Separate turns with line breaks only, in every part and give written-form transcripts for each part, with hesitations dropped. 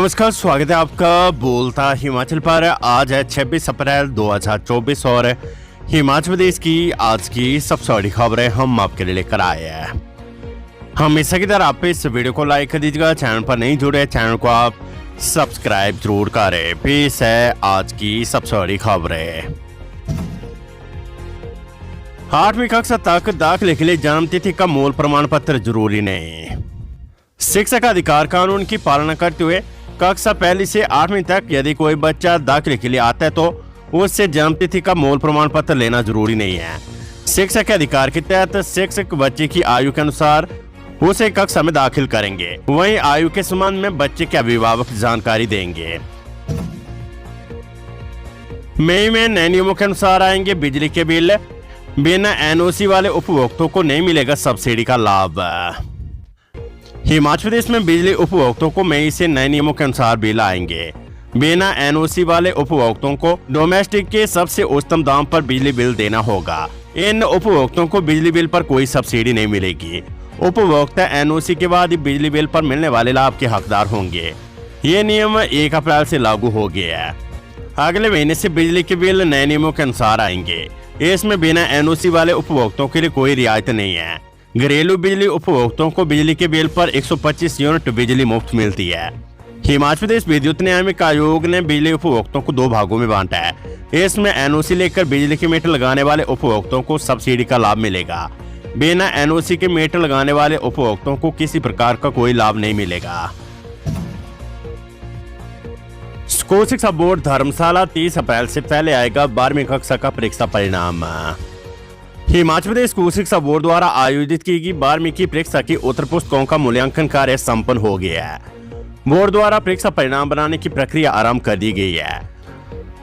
नमस्कार, स्वागत है आपका बोलता हिमाचल पर। आज है 26 अप्रैल 2024 और हिमाचल प्रदेश की आज की सबसे बड़ी खबरें हम आपके लिए लेकर आए हैं। हमेशा की तरह आप इस वीडियो को लाइक कर दीजिएगा। चैनल पर नहीं जुड़े, चैनल को आप सब्सक्राइब जरूर करें। पेश है आज की सबसे बड़ी खबरें। 8वीं कक्षा तक दाखिले के लिए जन्म तिथि का मूल प्रमाण पत्र जरूरी नहीं। शिक्षक अधिकार कानून की पालना करते हुए कक्षा पहली से 8वीं तक यदि कोई बच्चा दाखिले के लिए आता है तो उससे जन्म तिथि का मूल प्रमाण पत्र लेना जरूरी नहीं है। शिक्षक के अधिकार के तहत शिक्षक बच्चे की आयु के अनुसार उसे कक्षा में दाखिल करेंगे। वहीं आयु के संबंध में बच्चे के अभिभावक जानकारी देंगे। मई में नए नियमों के अनुसार आएंगे बिजली के बिल। बिना एनओसी वाले उपभोक्ताओं को नहीं मिलेगा सब्सिडी का लाभ। हिमाचल प्रदेश में बिजली उपभोक्ताओं को मई से नए नियमों के अनुसार बिल आएंगे। बिना एनओसी वाले उपभोक्ताओं को डोमेस्टिक के सबसे उच्चतम दाम पर बिजली बिल देना होगा। इन उपभोक्ताओं को बिजली बिल पर कोई सब्सिडी नहीं मिलेगी। उपभोक्ता एनओसी के बाद ही बिजली बिल पर मिलने वाले लाभ के हकदार होंगे। ये नियम 1 अप्रैल से लागू हो गया है। अगले महीने से बिजली के बिल नए नियमों के अनुसार आएंगे। इसमें बिना एनओसी वाले उपभोक्ताओं के लिए कोई रियायत नहीं है। घरेलू बिजली उपभोक्ताओं को बिजली के बिल पर 125 यूनिट बिजली मुफ्त मिलती है। हिमाचल प्रदेश विद्युत नियामक आयोग ने बिजली उपभोक्ताओं को 2 भागों में बांटा है। इसमें एनओसी लेकर बिजली के मीटर लगाने वाले उपभोक्ताओं को सब्सिडी का लाभ मिलेगा। बिना एनओसी के मीटर लगाने वाले उपभोक्ताओं को किसी प्रकार का कोई लाभ नहीं मिलेगा। स्कूल शिक्षा बोर्ड धर्मशाला 30 अप्रैल से पहले आएगा 12वीं कक्षा का परीक्षा परिणाम। हिमाचल प्रदेश स्कूल शिक्षा बोर्ड द्वारा आयोजित की गई 12वीं की परीक्षा की उत्तर पुस्तिकाओं का मूल्यांकन कार्य संपन्न हो गया है। बोर्ड द्वारा परीक्षा परिणाम बनाने की प्रक्रिया आरंभ कर दी गई है।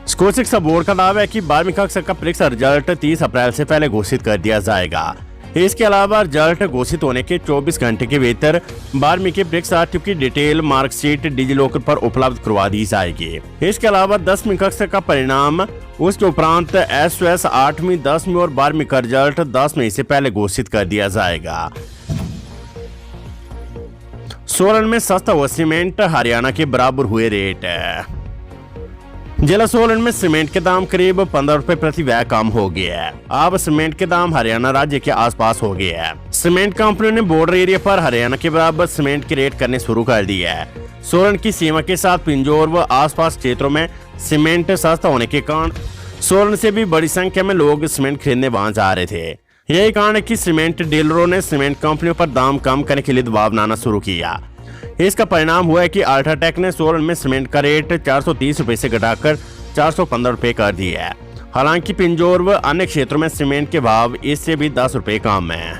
स्कूल शिक्षा बोर्ड का दावा है कि 12वीं कक्षा का परीक्षा रिजल्ट 30 अप्रैल से पहले घोषित कर दिया जाएगा। इसके अलावा रिजल्ट घोषित होने के 24 घंटे के भीतर 12वीं की परीक्षा की डिटेल मार्कशीट डिजिलॉकर पर उपलब्ध करवा दी जाएगी। इसके अलावा 10वीं कक्षा का परिणाम, उसके उपरांत एसओएस 8वीं, 10वीं और 12वीं का रिजल्ट 10 मई से पहले घोषित कर दिया जाएगा। सोलन में सस्ता हुआ सीमेंट, हरियाणा के बराबर हुए रेट। जिला सोलन में सीमेंट के दाम करीब 15 रुपए प्रति बैग कम हो गया है। अब सीमेंट के दाम हरियाणा राज्य के आसपास हो गया है। सीमेंट कंपनी ने बॉर्डर एरिया पर हरियाणा के बराबर सीमेंट के रेट करने शुरू कर दिया है। सोलन की सीमा के साथ पिंजौर व आसपास क्षेत्रों में सीमेंट सस्ता होने के कारण सोलन से भी बड़ी संख्या में लोग सीमेंट खरीदने वहां जा रहे थे। यही कारण है कि सीमेंट डीलरों ने सीमेंट कंपनियों पर दाम कम करने के लिए दबाव बनाना शुरू किया। इसका परिणाम हुआ है कि अल्ट्राटेक ने सोलन में सीमेंट का रेट 430 रुपए से घटाकर 415 रुपए कर दिया है। हालांकि पिंजौर व अन्य क्षेत्रों में सीमेंट के भाव इससे भी 10 रुपए कम है।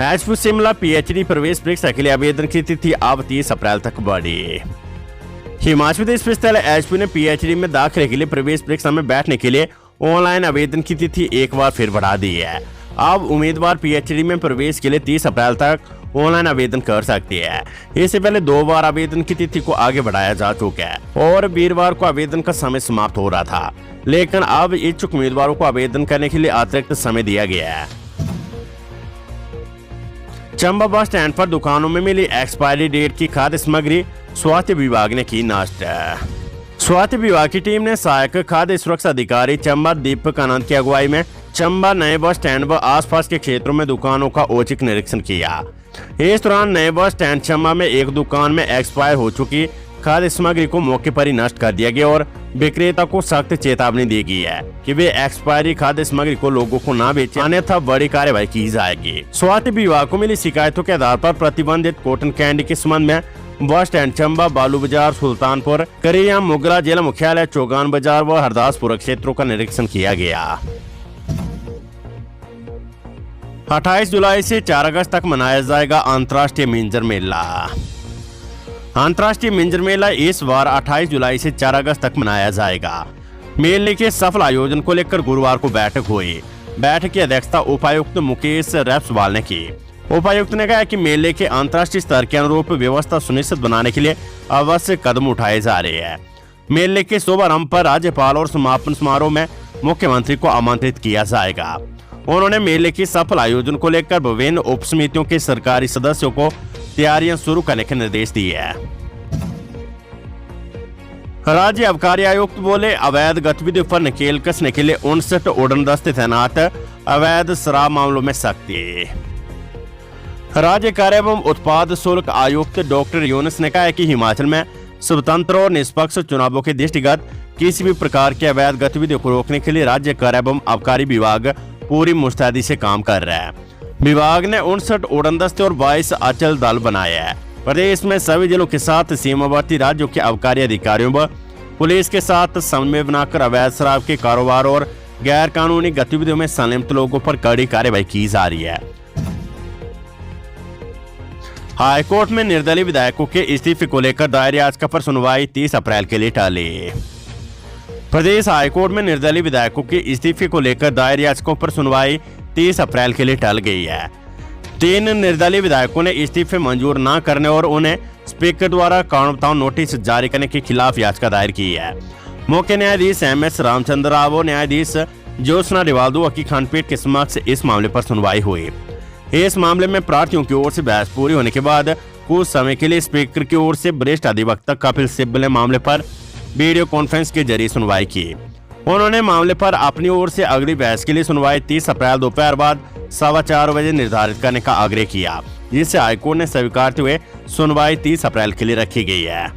एचपी शिमला पीएचडी प्रवेश परीक्षा के लिए आवेदन की तिथि अब 30 अप्रैल तक बढ़ी। हिमाचल प्रदेश विश्वविद्यालय एचपी ने पीएचडी में दाखिले के लिए प्रवेश परीक्षा में बैठने के लिए ऑनलाइन आवेदन की तिथि एक बार फिर बढ़ा दी है। अब उम्मीदवार पीएचडी में प्रवेश के लिए 30 अप्रैल तक ऑनलाइन आवेदन कर सकती है। इससे पहले 2 बार आवेदन की तिथि को आगे बढ़ाया जा चुका है और वीरवार को आवेदन का समय समाप्त हो रहा था, लेकिन अब इच्छुक उम्मीदवारों को आवेदन करने के लिए अतिरिक्त समय दिया गया है। चंबा बस स्टैंड पर दुकानों में मिली एक्सपायरी डेट की खाद्य सामग्री, स्वास्थ्य विभाग ने की नष्ट। स्वास्थ्य विभाग की टीम ने सहायक खाद्य सुरक्षा अधिकारी चंबा दीपक आनंद की अगुवाई में चंबा नए बस स्टैंड व आसपास के क्षेत्रों में दुकानों का औचक निरीक्षण किया। इस दौरान नए बस स्टैंड चंबा में एक दुकान में एक्सपायर हो चुकी खाद्य सामग्री को मौके पर ही नष्ट कर दिया गया और विक्रेता को सख्त चेतावनी दी गई है कि वे एक्सपायरी खाद्य सामग्री को लोगों को न बेचें, अन्यथा बड़ी कार्रवाई की जाएगी। स्वास्थ्य विभाग को मिली शिकायतों के आधार पर प्रतिबंधित कॉटन कैंडी के संबंध में बस स्टैंड चंबा, बालू बाजार, सुल्तानपुर, करिया, मुगला, जिला मुख्यालय, चौगान बाजार व हरदासपुर क्षेत्रों का निरीक्षण किया गया। 28 जुलाई से 4 अगस्त तक मनाया जाएगा अंतर्राष्ट्रीय मिंजर मेला। अंतर्राष्ट्रीय मिंजर मेला इस बार 28 जुलाई से 4 अगस्त तक मनाया जाएगा। मेले के सफल आयोजन को लेकर गुरुवार को बैठक हुई। बैठक की अध्यक्षता उपायुक्त मुकेश रेपसवाल ने की। उपायुक्त ने कहा कि मेले के अंतर्राष्ट्रीय स्तर के अनुरूप व्यवस्था सुनिश्चित बनाने के लिए आवश्यक कदम उठाए जा रहे हैं। मेले के शुभारंभ पर राज्यपाल और समापन समारोह में मुख्यमंत्री को आमंत्रित किया जाएगा। उन्होंने मेले के सफल आयोजन को लेकर विभिन्न उप समितियों के सरकारी सदस्यों को तैयारियां शुरू करने के निर्देश दिए हैं। राज्य आबकारी आयुक्त बोले, अवैध गतिविधियों पर नकेल कसने के लिए 59 उड़न दस्ते तैनात, अवैध शराब मामलों में सख्ती। राज्य कार्य एवं उत्पाद शुल्क आयुक्त डॉक्टर यूनुस ने कहा है कि हिमाचल में स्वतंत्र और निष्पक्ष चुनावों के दृष्टिगत किसी भी प्रकार की अवैध गतिविधियों को रोकने के लिए राज्य कार्य एवं आबकारी विभाग पूरी मुस्तैदी से काम कर रहा है। विभाग ने 59 उड़न दस्ते और 22 अचल दल बनाए हैं। प्रदेश में सभी जिलों के साथ सीमावर्ती राज्यों के आबकारी अधिकारियों व पुलिस के साथ समन्वय बनाकर अवैध शराब के कारोबार और गैर कानूनी गतिविधियों में संलिप्त लोगों पर कड़ी कार्रवाई की जा रही है। हाईकोर्ट में निर्दलीय विधायकों के इस्तीफे को लेकर दायर याचिका पर सुनवाई 30 अप्रैल के लिए टाली। प्रदेश हाईकोर्ट में निर्दलीय विधायकों के इस्तीफे को लेकर दायर याचिकाओं पर सुनवाई 30 अप्रैल के लिए टल गई है। 3 निर्दलीय विधायकों ने इस्तीफे मंजूर न करने और उन्हें स्पीकर द्वारा कारण बताओ नोटिस जारी करने के खिलाफ याचिका दायर की है। मुख्य न्यायाधीश MS रामचंद्र राव और न्यायाधीश ज्योत्सना रिवाल्दो की खंडपीठ के समक्ष इस मामले पर सुनवाई हुई। इस मामले में प्रार्थियों की ओर से बहस पूरी होने के बाद कुछ समय के लिए स्पीकर की ओर से वरिष्ठ अधिवक्ता कपिल सिब्बल ने मामले पर वीडियो कॉन्फ्रेंस के जरिए सुनवाई की। उन्होंने मामले पर अपनी ओर से अगली बहस के लिए सुनवाई 30 अप्रैल दोपहर बाद 4:15 बजे निर्धारित करने का आग्रह किया, जिसे हाईकोर्ट ने स्वीकार करते हुए सुनवाई 30 अप्रैल के लिए रखी गई है।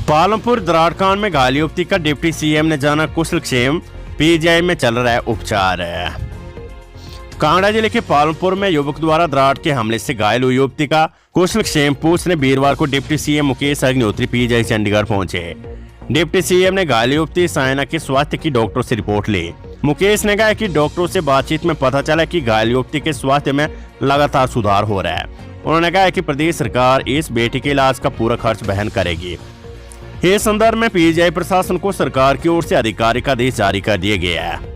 पालमपुर दराड़ कांड में घायल युवती का डिप्टी CM ने जाना कुशलक्षेम, PGI में चल रहा है उपचार। कांगड़ा जिले के पालमपुर में युवक द्वारा दराड़ के हमले से घायल हुई युवती का कुशलक्षेम पूछने बीरवार को deputy CM Mukesh Agnihotri PGI Chandigarh पहुंचे। डिप्टी CM ने घायल युवती सायना के स्वास्थ्य की डॉक्टरों से रिपोर्ट ली। मुकेश ने कहा कि डॉक्टरों से बातचीत में पता चला कि घायल युवती के स्वास्थ्य में लगातार सुधार हो रहा है। उन्होंने कहा कि प्रदेश सरकार इस बेटी के इलाज का पूरा खर्च वहन करेगी। इस संदर्भ में PGI प्रशासन को सरकार की ओर से आधिकारिक आदेश जारी कर दिए गए हैं।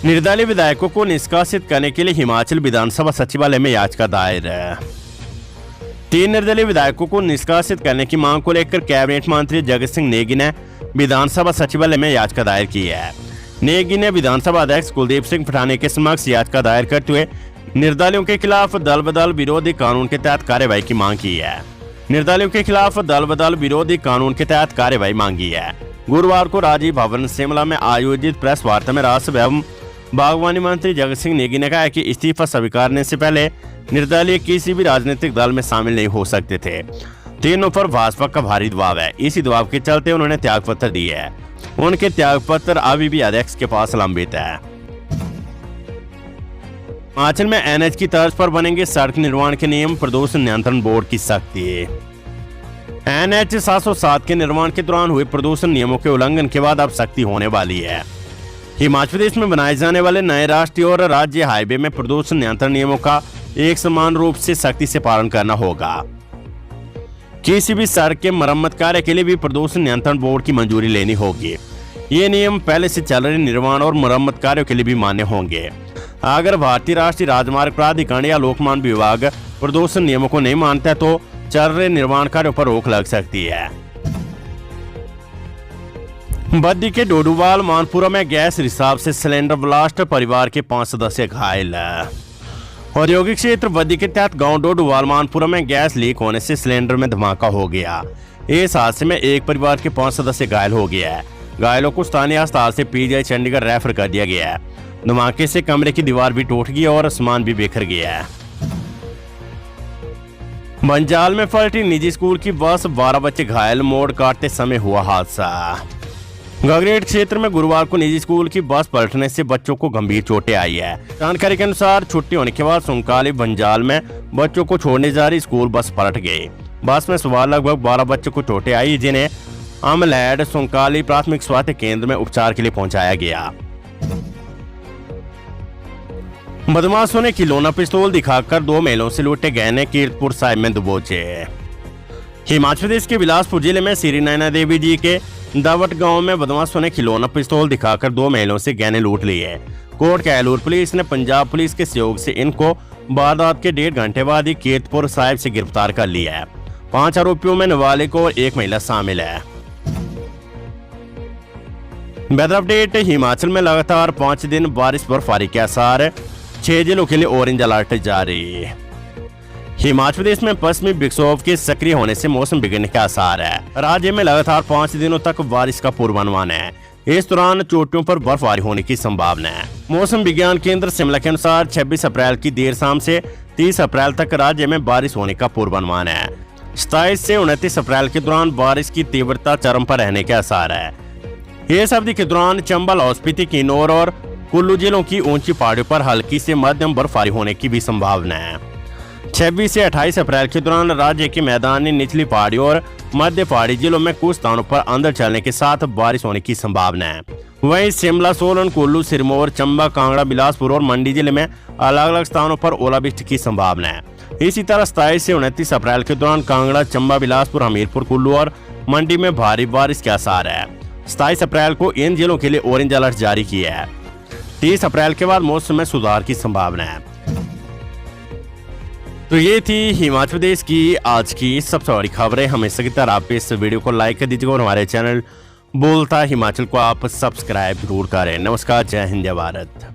निर्दलीय विधायकों को निष्कासित करने के लिए हिमाचल विधानसभा सचिवालय में याचिका दायर है। 3 निर्दलीय विधायकों को निष्कासित करने की मांग को लेकर कैबिनेट मंत्री जगत सिंह नेगी ने विधानसभा सचिवालय में याचिका दायर की है। नेगी ने विधानसभा अध्यक्ष कुलदीप सिंह पठानिया के समक्ष याचिका दायर करते हुए निर्दलियों के खिलाफ दल बदल विरोधी कानून के तहत कार्यवाही की मांग की है। निर्दलियों के खिलाफ दल बदल विरोधी कानून के तहत कार्यवाही मांगी है। गुरुवार को राजीव भवन शिमला में आयोजित प्रेस वार्ता में राजस्व एवं बागवानी मंत्री जगत सिंह नेगी ने कहा कि इस्तीफा स्वीकारने से पहले निर्दलीय किसी भी राजनीतिक दल में शामिल नहीं हो सकते थे। तीनों पर भाजपा का भारी दबाव है। इसी दबाव के चलते उन्होंने त्यागपत्र दिए है। उनके त्यागपत्र अभी भी अध्यक्ष के पास लंबित है। हिमाचल में NH की तर्ज पर बनेंगे सड़क निर्माण के नियम, प्रदूषण नियंत्रण बोर्ड की सख्ती। NH 707 के निर्माण के दौरान हुए प्रदूषण नियमों के उल्लंघन के बाद अब सख्ती होने वाली है। हिमाचल प्रदेश में बनाए जाने वाले नए राष्ट्रीय और राज्य हाईवे में प्रदूषण नियंत्रण नियमों का एक समान रूप से सख्ती से पालन करना होगा। किसी भी सड़क के मरम्मत कार्य के लिए भी प्रदूषण नियंत्रण बोर्ड की मंजूरी लेनी होगी। ये नियम पहले से चल रहे निर्माण और मरम्मत कार्यों के लिए भी मान्य होंगे। अगर भारतीय राष्ट्रीय राजमार्ग प्राधिकरण या लोकमान्य विभाग प्रदूषण नियमों को नहीं मानता है तो चल रहे निर्माण कार्यों पर रोक लग सकती है। बद्दी के डोडूवाल मानपुरा में गैस रिसाव से सिलेंडर ब्लास्ट, परिवार के 5 सदस्य घायल। औद्योगिक क्षेत्र बद्दी के तहत गांव डोडूवाल मानपुरा में गैस लीक होने से सिलेंडर में धमाका हो गया। इस हादसे में एक परिवार के 5 सदस्य घायल हो गया है। घायलों को स्थानीय अस्पताल से PGI चंडीगढ़ रेफर कर दिया गया है। धमाके से कमरे की दीवार भी टूट गई और सामान भी बिखर गया है। बंजाल में पलटी निजी स्कूल की बस, 12 बच्चे घायल, मोड़ काटते समय हुआ हादसा। गगरेट क्षेत्र में गुरुवार को निजी स्कूल की बस पलटने से बच्चों को गंभीर चोटें आई है। जानकारी के अनुसार छुट्टी होने के बाद सुंकाली बंजाल में बच्चों को छोड़ने जा रही स्कूल बस पलट गई। बस में सवार लगभग 12 बच्चों को चोटें आई, जिन्हें अमलैड सुंकाली प्राथमिक स्वास्थ्य केंद्र में उपचार के लिए पहुंचाया गया। बदमाशों ने खिलौना पिस्तौल दिखाकर 2 महिलाओं से लूटे गहने, कीर्तपुर साहिब में दबोचे। हिमाचल प्रदेश के बिलासपुर जिले में श्री नैना देवी जी के दावट गांव में बदमाशों ने खिलौना पिस्तौल दिखाकर 2 महिलाओं से गहने लूट लिए। कोट कैलूर पुलिस ने पंजाब पुलिस के सहयोग से इनको वारदात के 1.5 घंटे बाद ही कीर्तपुर साहिब से गिरफ्तार कर लिया है। 5 आरोपियों में नाबालिग और 1 महिला शामिल है। Weather update. हिमाचल में लगातार 5 दिन बारिश बर्फबारी के आसार। 6 जिलों के लिए ऑरेंज अलर्ट जारी। हिमाचल प्रदेश में पश्चिमी विक्षोभ के सक्रिय होने से मौसम बिगड़ने के आसार है। राज्य में लगातार 5 दिनों तक बारिश का पूर्वानुमान है। इस दौरान चोटियों पर बर्फबारी होने की संभावना है। मौसम विज्ञान केंद्र शिमला के अनुसार 26 अप्रैल की देर शाम से 30 अप्रैल तक राज्य में बारिश होने का पूर्वानुमान है। 27 से 29 अप्रैल के दौरान बारिश की तीव्रता चरम पर रहने के आसार है। इस अवधि के दौरान चंबल, लाहौल स्पीति, किन्नौर और कुल्लू जिलों की ऊंची पहाड़ियों पर हल्की से मध्यम बर्फबारी होने की भी संभावना है। 26 से 28 अप्रैल के दौरान राज्य के मैदानी, निचली पहाड़ियों और मध्य पहाड़ी जिलों में कुछ स्थानों पर अंदर चलने के साथ बारिश होने की संभावना है। वहीं शिमला, सोलन, कुल्लू, सिरमौर, चंबा, कांगड़ा, बिलासपुर और मंडी जिले में अलग अलग स्थानों पर ओलावृष्टि की संभावना है। इसी तरह 27 से 29 अप्रैल के दौरान कांगड़ा, चंबा, बिलासपुर, हमीरपुर, कुल्लू और मंडी में भारी बारिश के आसार है। 27 अप्रैल को इन जिलों के लिए ऑरेंज अलर्ट जारी किया है। 30 अप्रैल के बाद मौसम में सुधार की संभावना है। तो ये थी हिमाचल प्रदेश की आज की सबसे बड़ी खबरें। हमेशा की तरह आप इस वीडियो को लाइक कर दीजिएगा और हमारे चैनल बोलता हिमाचल को आप सब्सक्राइब जरूर करें। नमस्कार, जय हिंद, जय भारत।